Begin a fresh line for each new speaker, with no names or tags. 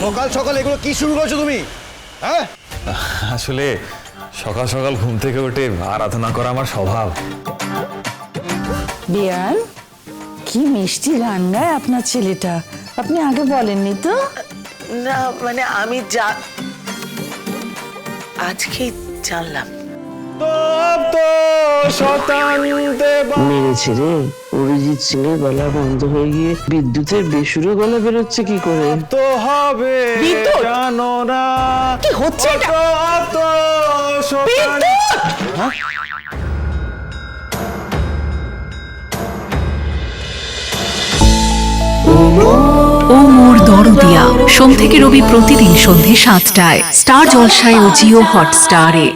সকাল সকাল এগুলো কি শুরু করছো তুমি? হ্যাঁ,
আসলে সকাল সকাল ঘুম থেকে উঠে আরাধনা করা আমার স্বভাব।
বিয়ান, কি মিষ্টি গান গায় আপনার ছেলেটা, আপনি আগে বলেননি তো?
না মানে আমি আজকেই জানলাম।
মেরেছে রে, অরিজিৎ সিং এর গলা বন্ধ হয়ে গিয়ে বিদ্যুতের বেসুরো গলা বেরোচ্ছে কি করে?
তো হবে জানো না
কি হচ্ছে এটা?
ও মোর দরদিয়া, সোম থেকে রবি প্রতিদিন সন্ধে ৭টায় স্টার জলসায় ও জিও হটস্টারে।